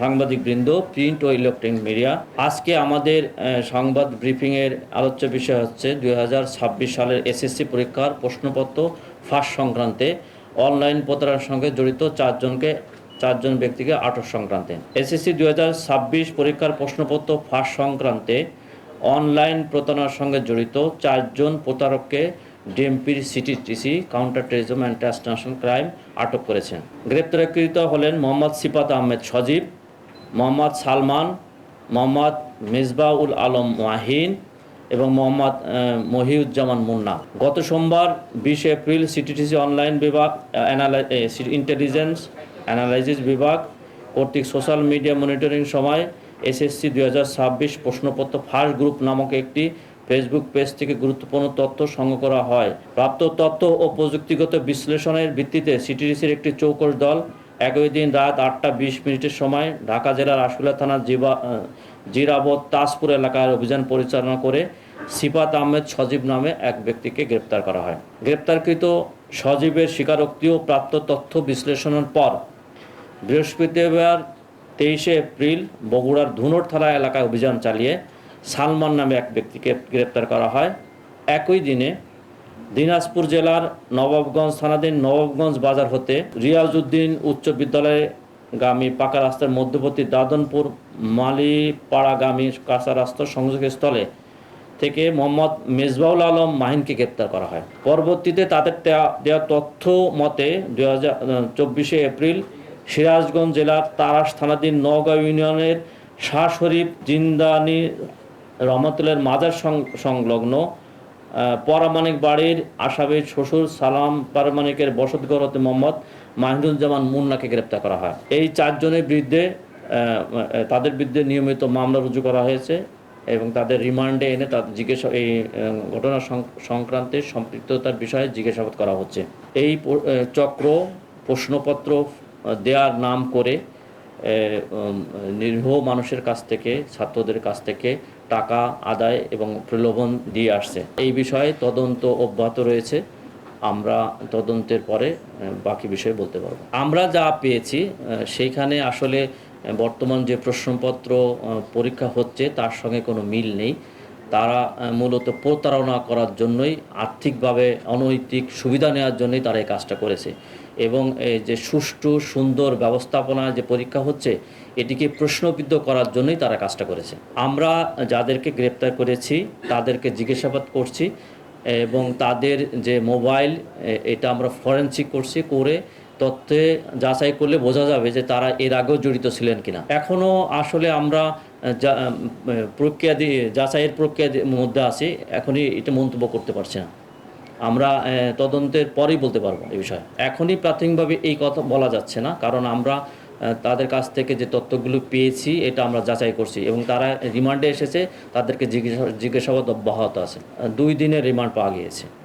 সাংবাদিকবৃন্দ, print ও electronic media, আজকে আমাদের সংবাদ ব্রিফিংয়ের আলোচ্য বিষয় হচ্ছে 2026 সালের এসএসসি পরীক্ষার প্রশ্নপত্র ফাঁস সংক্রান্তে অনলাইন প্রতারণার সঙ্গে জড়িত চারজন ব্যক্তিকে আটক সংক্রান্তে। এসএসসি 2026 পরীক্ষার প্রশ্নপত্র ফাঁস সংক্রান্তে অনলাইন প্রতারণার সঙ্গে জড়িত চারজন প্রতারককে ডিএমপির CTTC counter terrorism and transnational crime আটক করেছেন। গ্রেপ্তারকৃত হলেন মোহাম্মদ সিফাত আহমেদ সজীব, মোহাম্মদ সালমান, মোহাম্মদ মিসবাউল আলম মাহিন এবং মোহাম্মদ মহিউজ্জামান মুন্না। গত সোমবার 20 এপ্রিল সিটিটিসি অনলাইন বিভাগ ইন্টেলিজেন্স অ্যানালাইসিস বিভাগ কর্তৃক সোশ্যাল মিডিয়া মনিটরিং সময় এসএসসি 2026 প্রশ্নপত্র ফাঁস গ্রুপ নামক একটি ফেসবুক পেজ থেকে গুরুত্বপূর্ণ তথ্য সংগ্রহ করা হয়। প্রাপ্ত তথ্য ও প্রযুক্তিগত বিশ্লেষণের ভিত্তিতে সিটিটিসির একটি চৌকস দল একই দিন রাত 8:20 সময় ঢাকা জেলার আশুলিয়া থানার জিরাবত তাজপুর এলাকায় অভিযান পরিচালনা করে সিফাত আহমেদ সজীব নামে এক ব্যক্তিকে গ্রেপ্তার করা হয়। গ্রেপ্তারকৃত সজীবের স্বীকারোক্তি ও প্রাপ্ত তথ্য বিশ্লেষণের পর বৃহস্পতিবার 23 এপ্রিল বগুড়ার ধুনট থানা এলাকায় অভিযান চালিয়ে সালমান নামে এক ব্যক্তিকে গ্রেপ্তার করা হয়। একই দিনে দিনাজপুর জেলার নবাবগঞ্জ থানাধীন নবাবগঞ্জ বাজার হতে রিয়াজউদ্দিন উচ্চ বিদ্যালয়গামী পাকা রাস্তার মধ্যবর্তী দাদনপুর মালিপাড়াগামী কাঁচা রাস্তার সংযোগস্থলে থেকে মোহাম্মদ মিসবাউল আলম মাহিনকে গ্রেপ্তার করা হয়। পরবর্তীতে তাদের দেওয়া তথ্য মতে 24 এপ্রিল সিরাজগঞ্জ জেলার তারাস থানাধীন নওগাঁ ইউনিয়নের শাহ শরীফ জিন্দানি রহমতুল্লাহর মাজার সংলগ্ন পরামানিক বাড়ির আসামির শ্বশুর সালাম পারমানিকের বসতঘর হতে মোহাম্মদ মাহিনুজ্জামান মুন্নাকে গ্রেপ্তার করা হয়। এই চারজনের বিরুদ্ধে তাদের বিরুদ্ধে নিয়মিত মামলা রুজু করা হয়েছে এবং তাদের রিমান্ডে এনে তাদের এই ঘটনা সংক্রান্তে সম্পৃক্ততার বিষয়ে জিজ্ঞাসাবাদ করা হচ্ছে। এই চক্র প্রশ্নপত্র দেওয়ার নাম করে নিরীহ মানুষের কাছ থেকে, ছাত্রদের কাছ থেকে টাকা আদায় এবং প্রলোভন দিয়ে আসছে। এই বিষয়ে তদন্ত অব্যাহত রয়েছে। আমরা তদন্তের পরে বাকি বিষয়ে বলতে পারব। আমরা যা পেয়েছি সেইখানে আসলে বর্তমান যে প্রশ্নপত্র পরীক্ষা হচ্ছে তার সঙ্গে কোনো মিল নেই। তারা মূলত প্রতারণা করার জন্যই, আর্থিকভাবে অনৈতিক সুবিধা নেওয়ার জন্যই তারা এই কাজটা করেছে এবং এই যে সুষ্ঠু সুন্দর ব্যবস্থাপনা যে পরীক্ষা হচ্ছে এটিকে প্রশ্নবিদ্ধ করার জন্যই তারা কাজটা করেছে। আমরা যাদেরকে গ্রেপ্তার করেছি তাদেরকে জিজ্ঞাসাবাদ করছি এবং তাদের যে মোবাইল এটা আমরা ফরেনসিক করছি, করে তথ্যে যাচাই করলে বোঝা যাবে যে তারা এর আগেও জড়িত ছিলেন কিনা। এখনও আসলে আমরা যাচাইয়ের প্রক্রিয়ার মধ্যে আছি, এখনই এটা মন্তব্য করতে পারছি না। আমরা তদন্তের পরেই বলতে পারবো এই বিষয়ে। এখনই প্রাথমিকভাবে এই কথা বলা যাচ্ছে না, কারণ আমরা তাদের কাছ থেকে যে তথ্যগুলো পেয়েছি এটা আমরা যাচাই করছি এবং তারা রিমান্ডে এসেছে, তাদেরকে জিজ্ঞাসাবাদ অব্যাহত আছে। 2 দিনের রিমান্ড পাওয়া গিয়েছে।